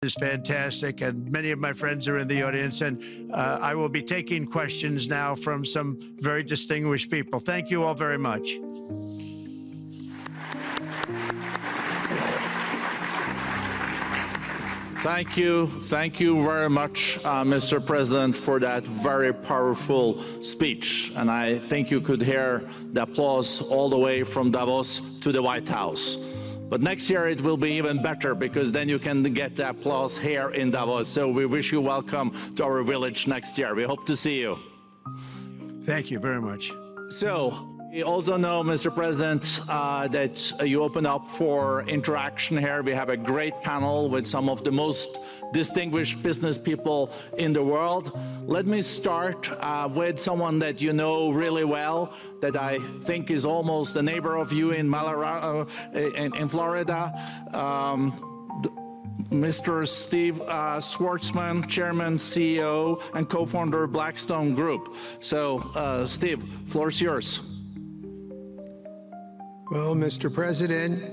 is fantastic, and many of my friends are in the audience, and I will be taking questions now from some very distinguished people. Thank you all very much. Thank you very much, Mr. President, for that very powerful speech. And I think you could hear the applause all the way from Davos to the White House. But next year it will be even better, because then you can get the applause here in Davos. So we wish you welcome to our village next year. We hope to see you. Thank you very much. So we also know, Mr. President, that you open up for interaction here. We have a great panel with some of the most distinguished business people in the world. Let me start with someone that you know really well, that I think is almost a neighbor of you in Florida. Mr. Steve Schwarzman, Chairman, CEO, and co-founder of Blackstone Group. So, Steve, floor is yours. Well, Mr. President,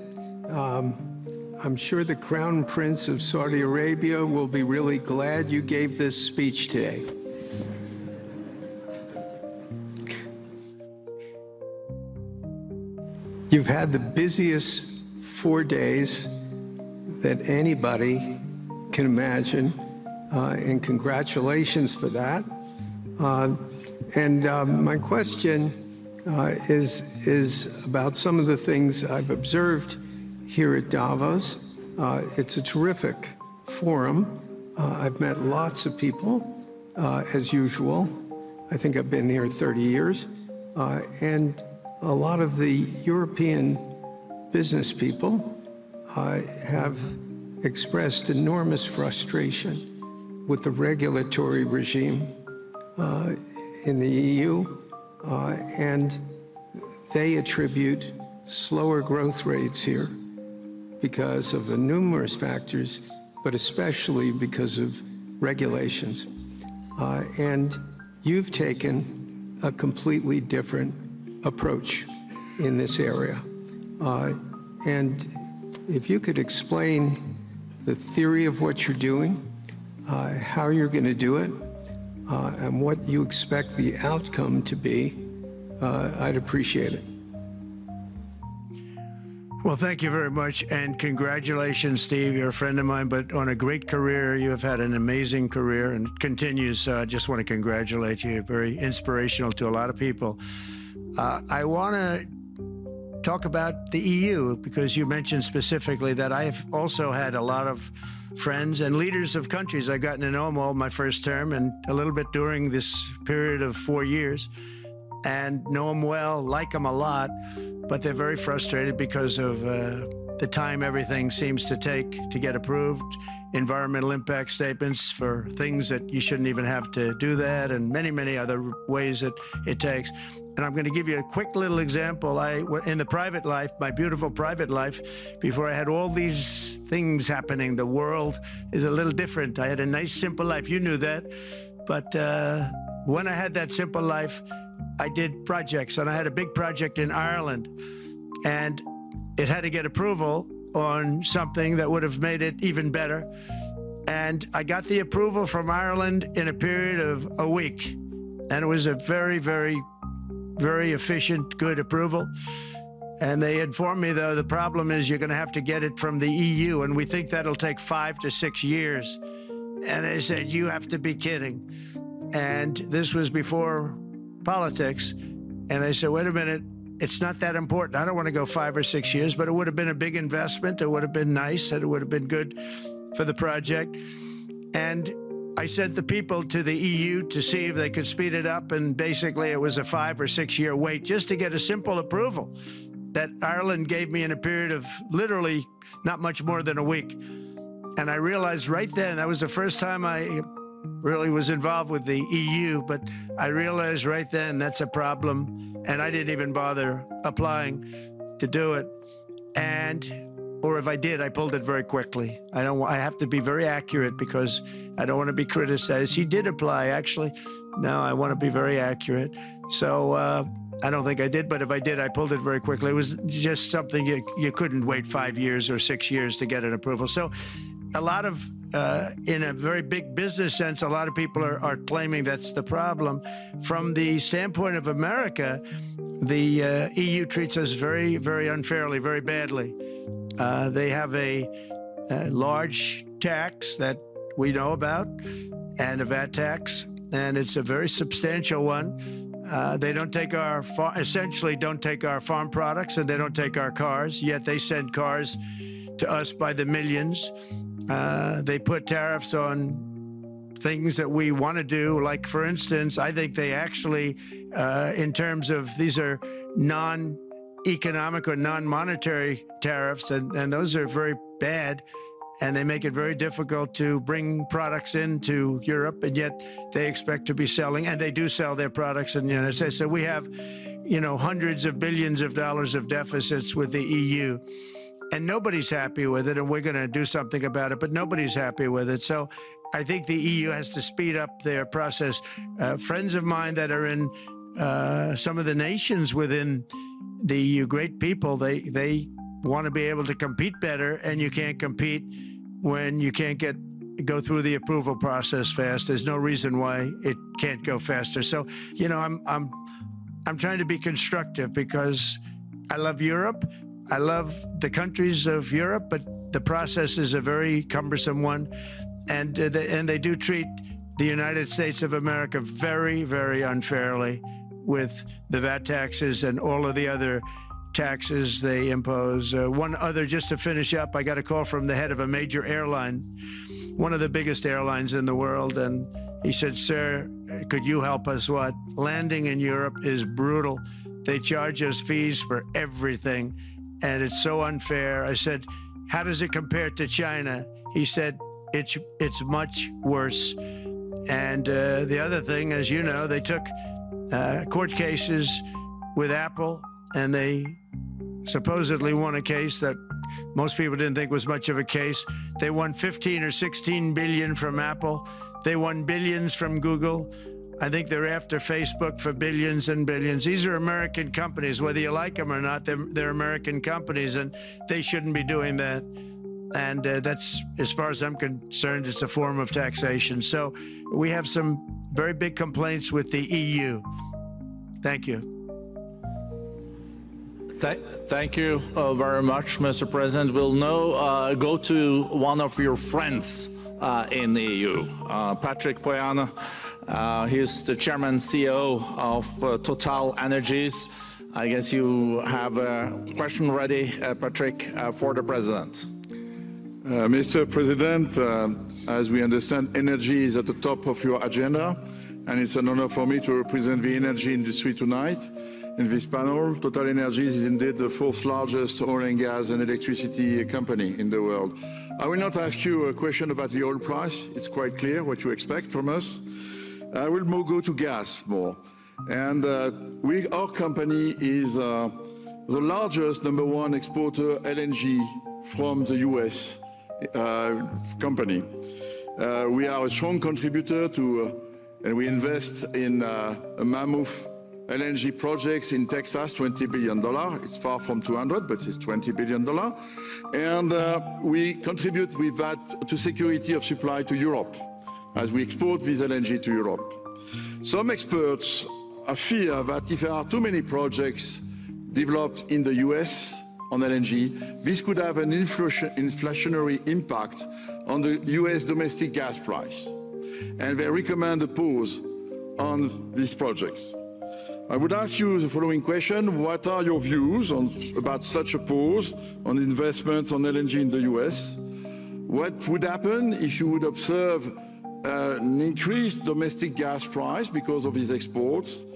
I'm sure the Crown Prince of Saudi Arabia will be really glad you gave this speech today. You've had the busiest 4 days that anybody can imagine, and congratulations for that. My question is about some of the things I've observed here at Davos. It's a terrific forum. I've met lots of people, as usual. I think I've been here 30 years. And a lot of the European business people have expressed enormous frustration with the regulatory regime in the EU. And they attribute slower growth rates here because of the numerous factors, but especially because of regulations. And you've taken a completely different approach in this area. And if you could explain the theory of what you're doing, how you're going to do it, and what you expect the outcome to be, I'd appreciate it. Well, thank you very much, and congratulations, Steve. You're a friend of mine, but on a great career. You have had an amazing career, and it continues. I just want to congratulate you. Very inspirational to a lot of people. I want to talk about the EU, because you mentioned specifically that I've also had a lot of friends and leaders of countries. I've gotten to know them all my first term and a little bit during this period of 4 years, and know them well, like them a lot, but they're very frustrated because of the time everything seems to take to get approved, environmental impact statements for things that you shouldn't even have to do that, and many, many other ways that it takes. And I'm going to give you a quick little example. In the private life, my beautiful private life, before I had all these things happening, the world is a little different. I had a nice, simple life. You knew that. But when I had that simple life, I did projects. And I had a big project in Ireland. And it had to get approval on something that would have made it even better. And I got the approval from Ireland in a period of a week. And it was a very, very, very efficient, good approval. And they informed me, though, the problem is you're going to have to get it from the EU, and we think that'll take 5 to 6 years. And they said, you have to be kidding. And this was before politics. And I said, wait a minute, it's not that important. I don't want to go 5 or 6 years, but it would have been a big investment. It would have been nice, and it would have been good for the project. And I sent the people to the EU to see if they could speed it up, and basically it was a 5 or 6 year wait just to get a simple approval that Ireland gave me in a period of literally not much more than a week. And I realized right then, that was the first time I really was involved with the EU, but I realized right then that's a problem, and I didn't even bother applying to do it. Or if I did, I pulled it very quickly. I have to be very accurate because I don't want to be criticized. He did apply, actually. No, I want to be very accurate. So I don't think I did, but if I did, I pulled it very quickly. It was just something you couldn't wait 5 years or 6 years to get an approval. So a lot of in a very big business sense, a lot of people are claiming that's the problem. From the standpoint of America, the EU treats us very, very unfairly, very badly. They have a large tax that we know about, and a VAT tax, and it's a very substantial one. They don't take essentially don't take our farm products, and they don't take our cars, yet they send cars to us by the millions. They put tariffs on things that we want to do, like, for instance, I think they actually, in terms of, these are non-economic or non-monetary tariffs, and those are very bad, and they make it very difficult to bring products into Europe, and yet they expect to be selling, and they do sell their products in the United States. So we have, hundreds of billions of dollars of deficits with the EU, and nobody's happy with it, and we're going to do something about it, but nobody's happy with it. So I think the EU has to speed up their process. Friends of mine that are in some of the nations within the EU, great people, they want to be able to compete better, and you can't compete when you can't go through the approval process fast. There's no reason why it can't go faster. So, I'm trying to be constructive because I love Europe. I love the countries of Europe, but the process is a very cumbersome one, and they do treat the United States of America very, very unfairly with the VAT taxes and all of the other taxes they impose. One other, just to finish up, I got a call from the head of a major airline, one of the biggest airlines in the world, and he said, "Sir, could you help us? What? Landing in Europe is brutal. They charge us fees for everything, and it's so unfair." I said, "How does it compare to China?" He said, it's much worse. And the other thing, as you know, they took court cases with Apple, and they supposedly won a case that most people didn't think was much of a case. They won 15 or 16 billion from Apple. They won billions from Google. I think they're after Facebook for billions and billions. These are American companies, whether you like them or not. They're American companies, and they shouldn't be doing that. And that's, as far as I'm concerned, it's a form of taxation. So we have some very big complaints with the EU. Thank you. Thank you very much, Mr. President. We'll now go to one of your friends in the EU, Patrick Pouyanné. He's the chairman CEO of Total Energies. I guess you have a question ready, Patrick, for the president. Mr. President, as we understand, energy is at the top of your agenda, and it's an honor for me to represent the energy industry tonight. In this panel, Total Energies is indeed the fourth largest oil and gas and electricity company in the world. I will not ask you a question about the oil price. It's quite clear what you expect from us. I will go to gas more. And our company is the largest #1 exporter LNG from the US company. We are a strong contributor to, and we invest in a mammoth LNG projects in Texas, $20 billion. It's far from 200, but it's $20 billion. And we contribute with that to security of supply to Europe, as we export this LNG to Europe. Some experts fear that if there are too many projects developed in the US on LNG, this could have an inflationary impact on the US domestic gas price. And they recommend a pause on these projects. I would ask you the following question: what are your views about such a pause on investments on LNG in the US? What would happen if you would observe an increased domestic gas price because of these exports?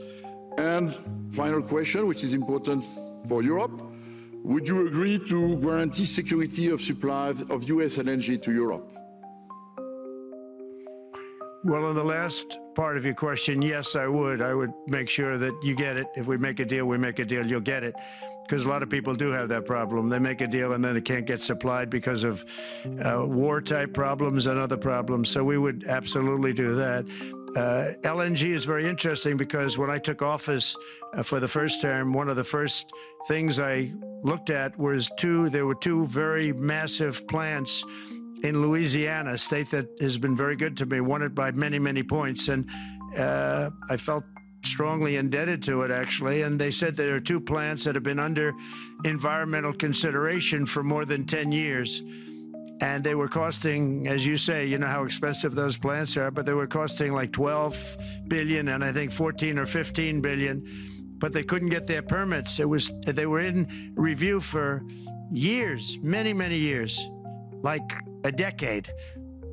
And final question, which is important for Europe: would you agree to guarantee security of supply of US LNG to Europe? Well, on the last part of your question, yes, I would. I would make sure that you get it. If we make a deal, we make a deal, you'll get it. Because a lot of people do have that problem. They make a deal and then it can't get supplied because of war-type problems and other problems. So we would absolutely do that. LNG is very interesting because when I took office for the first term, one of the first things I looked at was there were two very massive plants in Louisiana, a state that has been very good to me, won it by many, many points. And I felt strongly indebted to it, actually. And they said there are 2 plants that have been under environmental consideration for more than 10 years. And they were costing, as you say, you know how expensive those plants are, but they were costing like 12 billion and I think 14 or 15 billion, but they couldn't get their permits. They were in review for years, many, many years, like a decade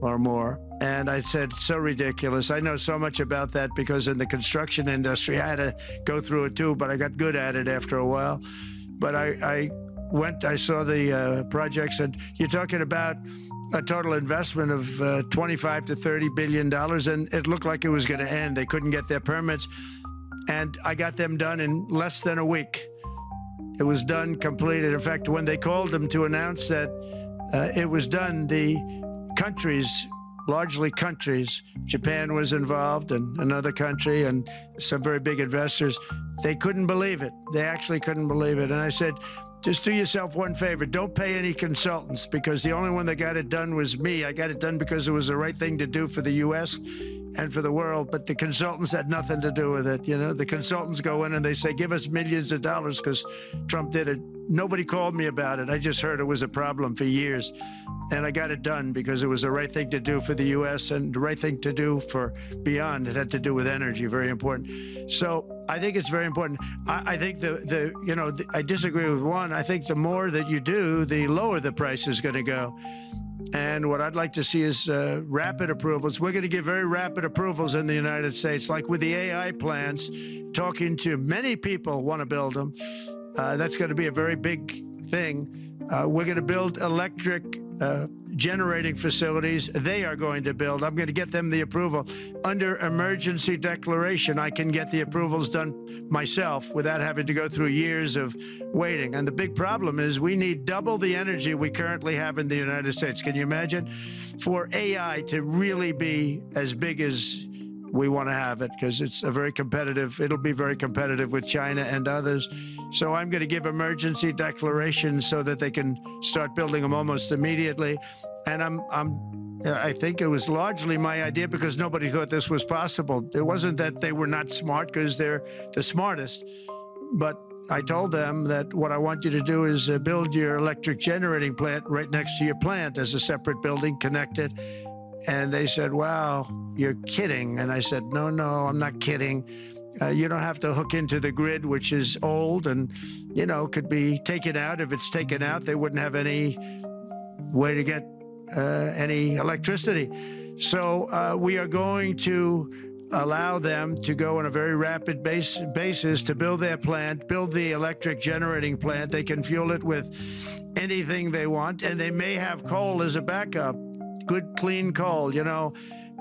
or more. And I said, so ridiculous. I know so much about that because in the construction industry, I had to go through it too, but I got good at it after a while. But I saw the projects, and you're talking about a total investment of 25 to $30 billion, and it looked like it was going to end. They couldn't get their permits, and I got them done in less than a week. It was done, completed. In fact, when they called them to announce that it was done, the countries, largely countries, Japan was involved and another country and some very big investors, they couldn't believe it. They actually couldn't believe it. And I said, just do yourself one favor. Don't pay any consultants, because the only one that got it done was me. I got it done because it was the right thing to do for the U.S. and for the world, but the consultants had nothing to do with it. You know, the consultants go in and they say, give us millions of dollars because Trump did it. Nobody called me about it. I just heard it was a problem for years. And I got it done because it was the right thing to do for the U.S. and the right thing to do for beyond. It had to do with energy, very important. So I think it's very important. I think I disagree with one. I think the more that you do, the lower the price is going to go. And what I'd like to see is rapid approvals. We're going to give very rapid approvals in the United States, like with the AI plants, talking to many people want to build them. That's going to be a very big thing. We're going to build electric generating facilities. They are going to build. I'm going to get them the approval. Under emergency declaration, I can get the approvals done myself without having to go through years of waiting. And the big problem is we need double the energy we currently have in the United States. Can you imagine? For AI to really be as big as we want to have it, because it's a very competitive, it'll be very competitive with China and others. So I'm going to give emergency declarations so that they can start building them almost immediately. And I think it was largely my idea because nobody thought this was possible. It wasn't that they were not smart, because they're the smartest, but I told them that what I want you to do is build your electric generating plant right next to your plant as a separate building connected. And they said, wow, you're kidding. And I said, no, I'm not kidding. You don't have to hook into the grid, which is old and, could be taken out. If it's taken out, they wouldn't have any way to get any electricity. So we are going to allow them to go on a very rapid basis to build their plant, build the electric generating plant. They can fuel it with anything they want, and they may have coal as a backup. Good, clean coal.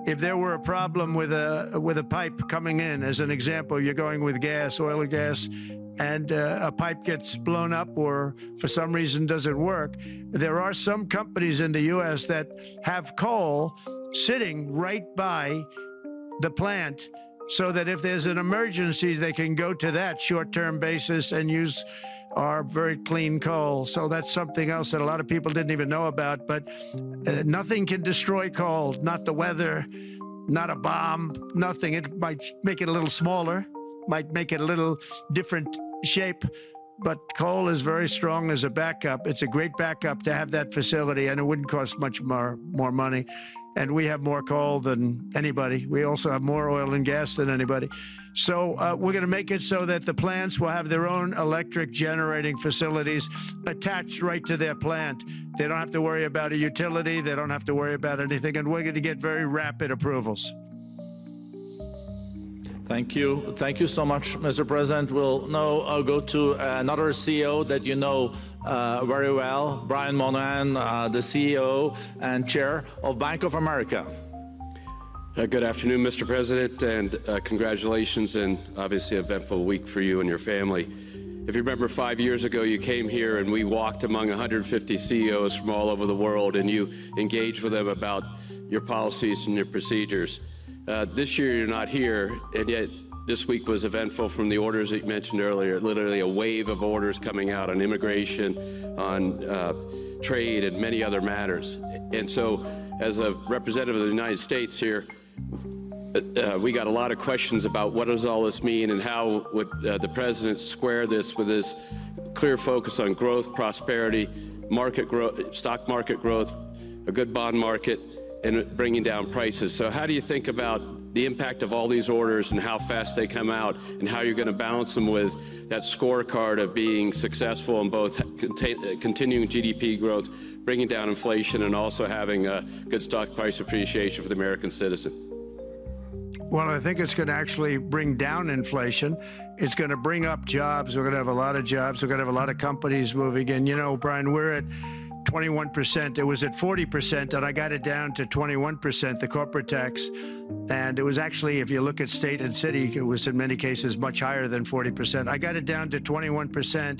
If there were a problem with a pipe coming in, as an example, you're going with gas, oil or gas, and a pipe gets blown up or for some reason doesn't work, there are some companies in the U.S. that have coal sitting right by the plant so that if there's an emergency, they can go to that short-term basis and use our very clean coal. So that's something else that a lot of people didn't even know about. But nothing can destroy coal, not the weather, not a bomb, nothing. It might make it a little smaller, might make it a little different shape, but coal is very strong as a backup. It's a great backup to have that facility, and it wouldn't cost much more money. And we have more coal than anybody. We also have more oil and gas than anybody. So we're going to make it so that the plants will have their own electric generating facilities attached right to their plant. They don't have to worry about a utility. They don't have to worry about anything. And we're going to get very rapid approvals. Thank you. Thank you so much, Mr. President. We'll now go to another CEO that you know very well, Brian Moynihan, the CEO and Chair of Bank of America. Good afternoon, Mr. President, and congratulations, and obviously an eventful week for you and your family. If you remember 5 years ago, you came here and we walked among 150 CEOs from all over the world, and you engaged with them about your policies and your procedures. This year you're not here, and yet this week was eventful from the orders that you mentioned earlier, literally a wave of orders coming out on immigration, on trade, and many other matters. And so, as a representative of the United States here, we got a lot of questions about what does all this mean and how would the president square this with his clear focus on growth, prosperity, market growth, stock market growth, a good bond market, and bringing down prices. So how do you think about the impact of all these orders and how fast they come out and how you're going to balance them with that scorecard of being successful in both continuing GDP growth, bringing down inflation, and also having a good stock price appreciation for the American citizen? Well, I think it's going to actually bring down inflation. It's going to bring up jobs. We're going to have a lot of jobs. We're going to have a lot of companies moving in. You know, Brian, we're at 21%. It was at 40%, and I got it down to 21%, the corporate tax. And it was actually, if you look at state and city, it was in many cases much higher than 40%. I got it down to 21%.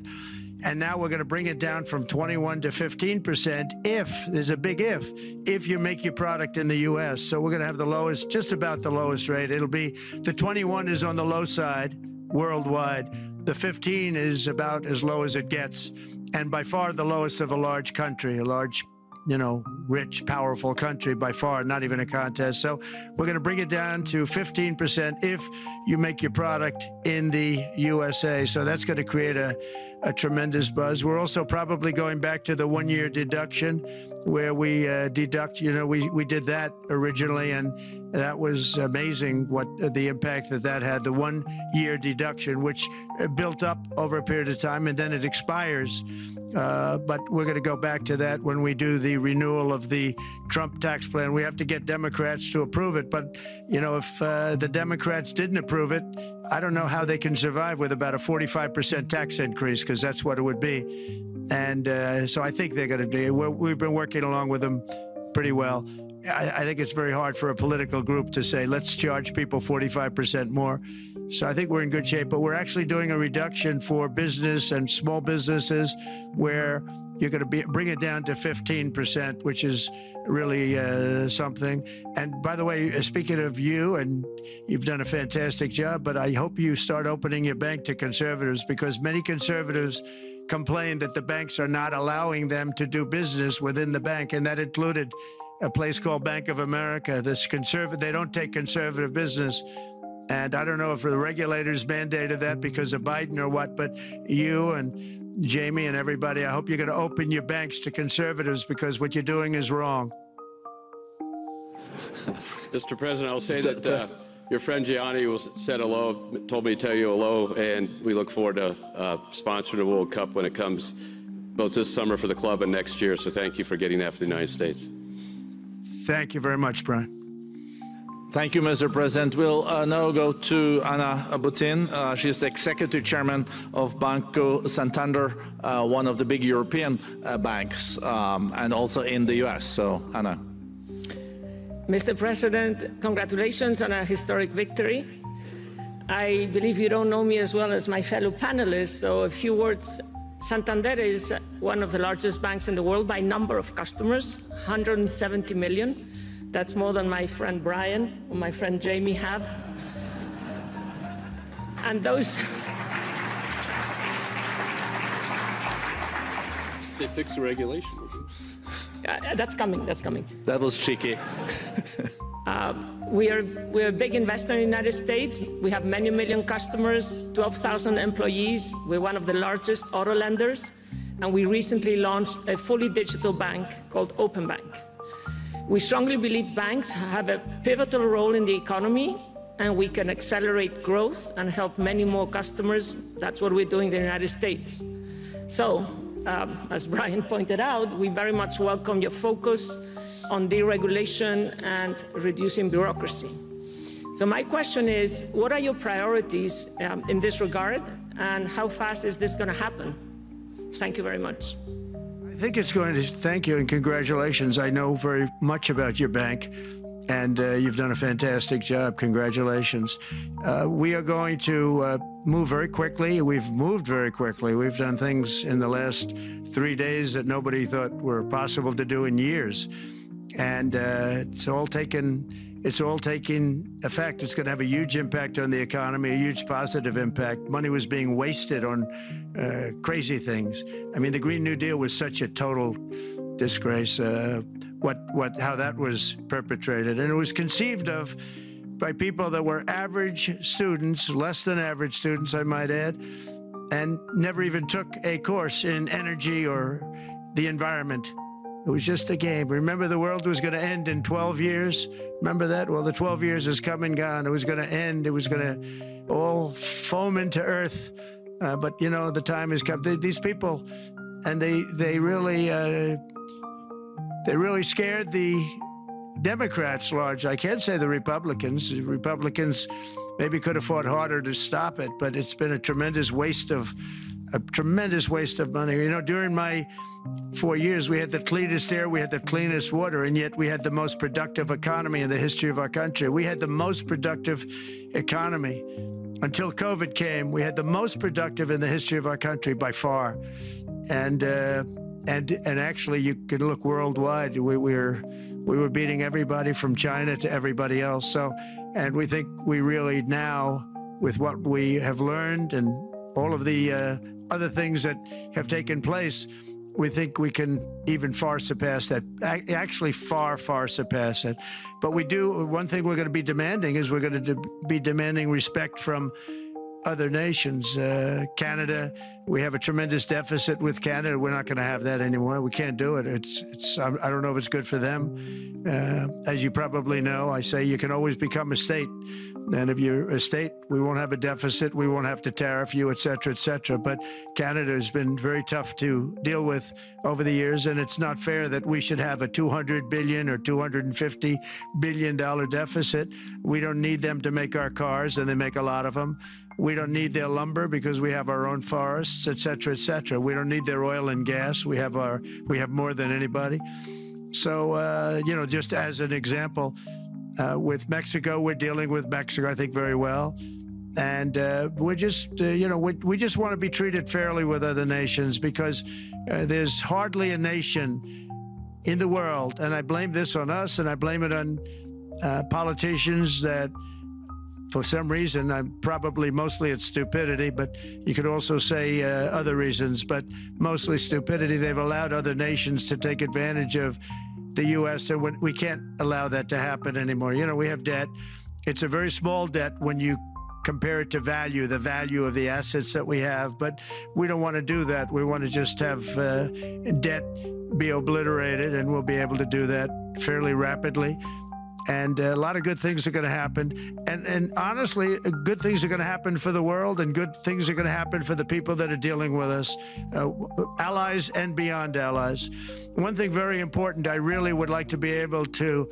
And now we're going to bring it down from 21 to 15% if, there's a big if you make your product in the U.S. So we're going to have the lowest, just about the lowest rate. It'll be, the 21 is on the low side worldwide. The 15 is about as low as it gets. And by far the lowest of a large country, a large, you know, rich, powerful country, by far, not even a contest. So we're going to bring it down to 15% if you make your product in the USA. So that's going to create a tremendous buzz. We're also probably going back to the one-year deduction where we deduct, you know, we did that originally, and that was amazing what the impact that had, the one-year deduction, which built up over a period of time, and then it expires. But we're going to go back to that when we do the renewal of the Trump tax plan. We have to get Democrats to approve it. But, you know, if the Democrats didn't approve it, I don't know how they can survive with about a 45% tax increase, because that's what it would be. And so I think they're going to do. We've been working along with them pretty well. I think it's very hard for a political group to say, let's charge people 45% more. So I think we're in good shape, but we're actually doing a reduction for business and small businesses where you're going to bring it down to 15%, which is really something. And by the way, speaking of you, and you've done a fantastic job, but I hope you start opening your bank to conservatives, because many conservatives complain that the banks are not allowing them to do business within the bank, and that included a place called Bank of America. They don't take conservative business. And I don't know if the regulators mandated that because of Biden or what, but you and Jamie and everybody, I hope you're going to open your banks to conservatives, because what you're doing is wrong. Mr. President, I'll say that your friend Gianni said hello, told me to tell you hello, and we look forward to sponsoring the World Cup when it comes, both this summer for the club and next year. So thank you for getting that for the United States. Thank you very much, Brian. Thank you, Mr. President. We'll now go to Ana Butin. She's the executive chairman of Banco Santander, one of the big European banks, and also in the U.S. So, Ana. Mr. President, congratulations on a historic victory. I believe you don't know me as well as my fellow panelists, so a few words. Santander is one of the largest banks in the world by number of customers, 170 million. That's more than my friend Brian or my friend Jamie have. And those... They fixed the regulation. That's coming, that's coming. That was cheeky. We're a big investor in the United States. We have many million customers, 12,000 employees. We're one of the largest auto lenders. And we recently launched a fully digital bank called Open Bank. We strongly believe banks have a pivotal role in the economy, and we can accelerate growth and help many more customers. That's what we're doing in the United States. So, as Brian pointed out, we very much welcome your focus on deregulation and reducing bureaucracy. So my question is, what are your priorities in this regard, and how fast is this going to happen? Thank you very much. I think it's going to, thank you and congratulations. I know very much about your bank, and you've done a fantastic job. Congratulations. We are going to move very quickly. We've moved very quickly. We've done things in the last 3 days that nobody thought were possible to do in years. And it's all taken it's all taking effect. It's going to have a huge impact on the economy, a huge positive impact. Money was being wasted on crazy things. I mean, the Green New Deal was such a total disgrace, how that was perpetrated. And it was conceived of by people that were average students, less than average students, I might add, and never even took a course in energy or the environment. It was just a game. Remember, the world was going to end in 12 years? Remember that? Well, the 12 years has come and gone. It was going to end. It was going to all foam into earth. But, you know, the time has come. These people, and they really scared the Democrats large. I can't say the Republicans. The Republicans maybe could have fought harder to stop it, but it's been a tremendous waste of money. You know, during my 4 years, we had the cleanest air, we had the cleanest water, and yet we had the most productive economy in the history of our country. We had the most productive economy until COVID came. We had the most productive in the history of our country by far, and actually, you can look worldwide. We were beating everybody from China to everybody else. So, and we think we really now, with what we have learned and all of the other things that have taken place, we think we can even far surpass that, actually far, far surpass it. But we do, one thing we're going to be demanding is we're going to be demanding respect from other nations. Canada, we have a tremendous deficit with Canada. We're not going to have that anymore. We can't do it. I don't know if it's good for them. As you probably know, I say you can always become a state. And if you're a state, we won't have a deficit. We won't have to tariff you, et cetera, et cetera. But Canada has been very tough to deal with over the years. And it's not fair that we should have a $200 billion or $250 billion deficit. We don't need them to make our cars, and they make a lot of them. We don't need their lumber because we have our own forests, et cetera, et cetera. We don't need their oil and gas. We have more than anybody. So, you know, just as an example, with Mexico, we're dealing with Mexico, I think, very well. And we're just, you know, we just want to be treated fairly with other nations, because there's hardly a nation in the world, and I blame this on us, and I blame it on politicians that, for some reason, probably mostly it's stupidity, but you could also say other reasons, but mostly stupidity. They've allowed other nations to take advantage of the U.S., and we can't allow that to happen anymore. You know, we have debt. It's a very small debt when you compare it to the value of the assets that we have, but we don't want to do that. We want to just have debt be obliterated, and we'll be able to do that fairly rapidly. And a lot of good things are going to happen. And honestly, good things are going to happen for the world, and good things are going to happen for the people that are dealing with us, allies and beyond allies. One thing very important, I really would like to be able to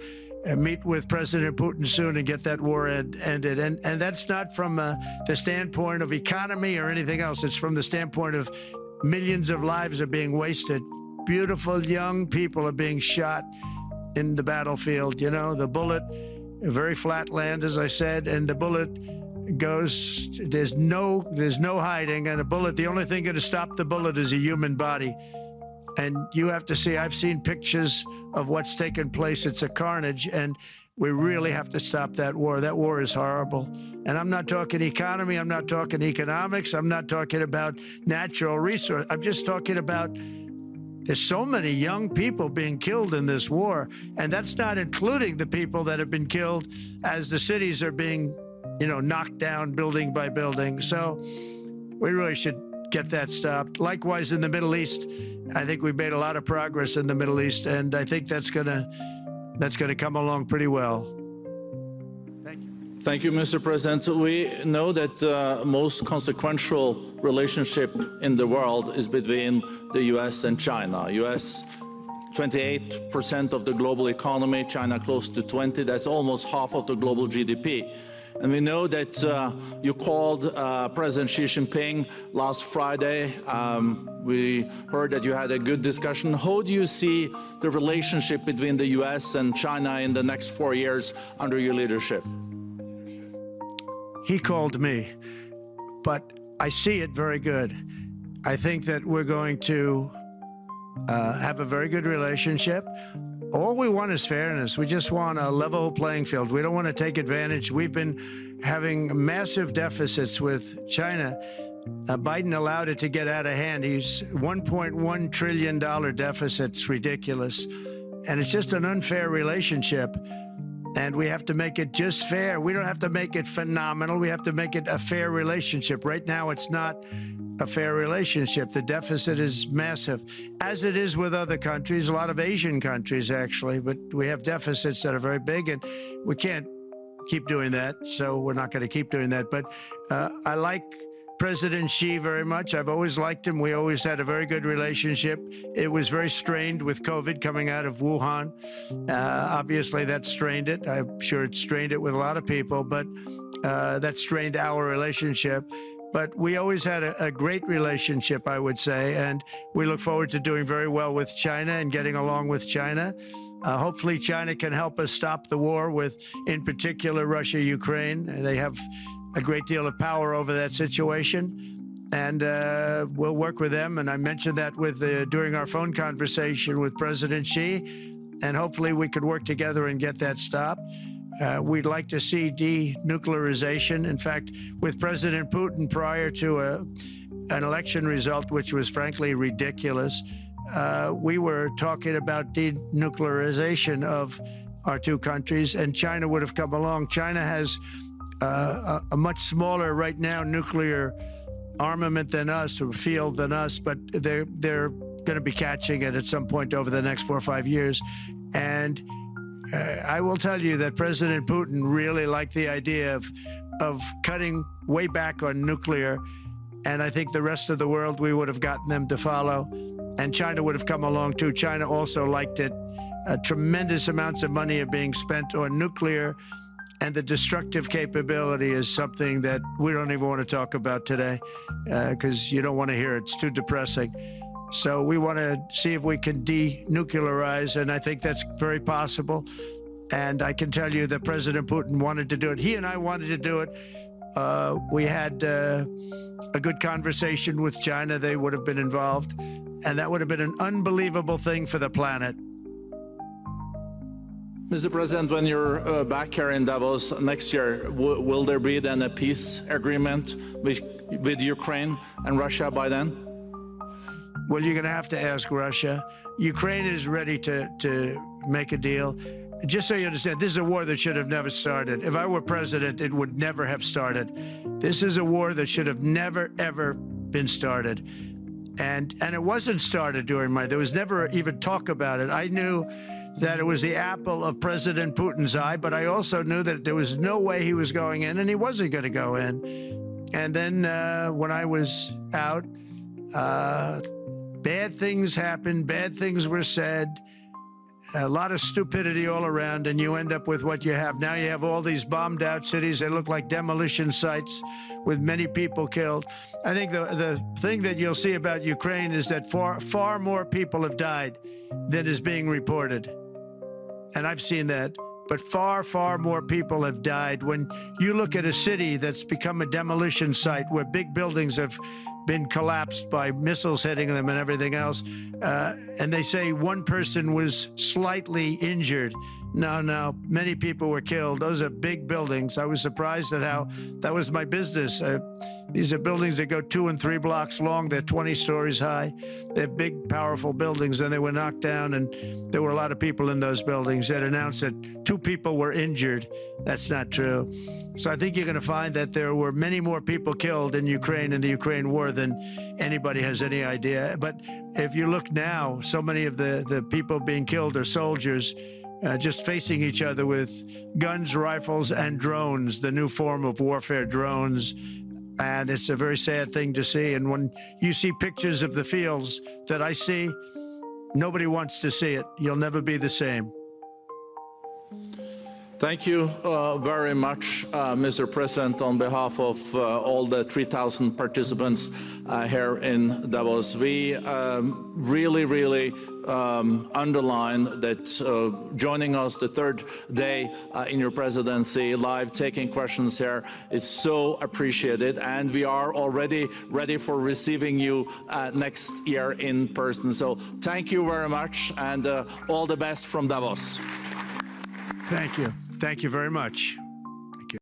meet with President Putin soon and get that war ended. And that's not from the standpoint of economy or anything else. It's from the standpoint of millions of lives are being wasted. Beautiful young people are being shot in the battlefield. You know, the bullet, very flat land, as I said, and the bullet goes, there's no hiding, and a bullet, the only thing going to stop the bullet is a human body. And you have to see, I've seen pictures of what's taken place. It's a carnage, and we really have to stop that war. That war is horrible. And I'm not talking economy, I'm not talking economics, I'm not talking about natural resource. I'm just talking about, there's so many young people being killed in this war, and that's not including the people that have been killed as the cities are being, you know, knocked down building by building. So we really should get that stopped. Likewise, in the Middle East, I think we've made a lot of progress in the Middle East, and I think that's gonna come along pretty well. Thank you, Mr. President. We know that the most consequential relationship in the world is between the US and China. US, 28% of the global economy, China close to 20%. That's almost half of the global GDP. And we know that you called President Xi Jinping last Friday. We heard that you had a good discussion. How do you see the relationship between the US and China in the next 4 years under your leadership? He called me, but I see it very good. I think that we're going to have a very good relationship. all we want is fairness. We just want a level playing field. We don't want to take advantage. We've been having massive deficits with China. Biden allowed it to get out of hand. He's $1.1 trillion deficit. It's ridiculous. And it's just an unfair relationship. And we have to make it just fair. We don't have to make it phenomenal. We have to make it a fair relationship. Right now, it's not a fair relationship. The deficit is massive, as it is with other countries, a lot of Asian countries, actually. But we have deficits that are very big, and we can't keep doing that. So we're not going to keep doing that. But I like President Xi very much. I've always liked him. We always had a very good relationship. It was very strained with COVID coming out of Wuhan. Obviously, that strained it. I'm sure it strained it with a lot of people, but that strained our relationship. But we always had a great relationship, I would say, and we look forward to doing very well with China and getting along with China. Hopefully, China can help us stop the war with, in particular, Russia, Ukraine. They have a great deal of power over that situation, and we'll work with them. And I mentioned that during our phone conversation with President Xi, and hopefully we could work together and get that stopped. We'd like to see denuclearization. In fact, with President Putin, prior to an election result, which was frankly ridiculous, we were talking about denuclearization of our two countries, and China would have come along. China has a much smaller right now nuclear armament than us, or field than us, but they're going to be catching it at some point over the next 4 or 5 years. And I will tell you that President Putin really liked the idea of cutting way back on nuclear, and I think the rest of the world, we would have gotten them to follow, and China would have come along too. China also liked it. Tremendous amounts of money are being spent on nuclear, and the destructive capability is something that we don't even want to talk about today because you don't want to hear it. It's too depressing. So we want to see if we can denuclearize, and I think that's very possible. And I can tell you that President Putin wanted to do it. He and I wanted to do it. We had a good conversation with China. They would have been involved, and that would have been an unbelievable thing for the planet. Mr. President, when you're back here in Davos next year, will there be then a peace agreement with Ukraine and Russia by then? Well, you're going to have to ask Russia. Ukraine is ready to make a deal. Just so you understand, this is a war that should have never started. If I were president, it would never have started. This is a war that should have never, ever been started. And it wasn't started during there was never even talk about it. I knew that it was the apple of President Putin's eye, but I also knew that there was no way he was going in, and he wasn't going to go in. And then when I was out, bad things happened, bad things were said, a lot of stupidity all around, and you end up with what you have. Now you have all these bombed out cities. They look like demolition sites with many people killed. I think the thing that you'll see about Ukraine is that far more people have died than is being reported. And I've seen that. But far, far more people have died. When you look at a city that's become a demolition site where big buildings have been collapsed by missiles hitting them and everything else, and they say one person was slightly injured. No, many people were killed. Those are big buildings. I was surprised at how that was my business. These are buildings that go 2 and 3 blocks long. They're 20 stories high. They're big, powerful buildings, and they were knocked down, and there were a lot of people in those buildings. That announced that 2 people were injured. That's not true. So I think you're going to find that there were many more people killed in Ukraine in the Ukraine war than anybody has any idea. But if you look now, so many of the people being killed are soldiers just facing each other with guns, rifles, and drones, the new form of warfare, drones. And it's a very sad thing to see. And when you see pictures of the fields that I see, nobody wants to see it. You'll never be the same. Thank you very much, Mr. President, on behalf of all the 3,000 participants here in Davos. We really underline that joining us the third day in your presidency, live taking questions here is so appreciated, and we are already ready for receiving you next year in person. So thank you very much, and all the best from Davos. Thank you. Thank you very much.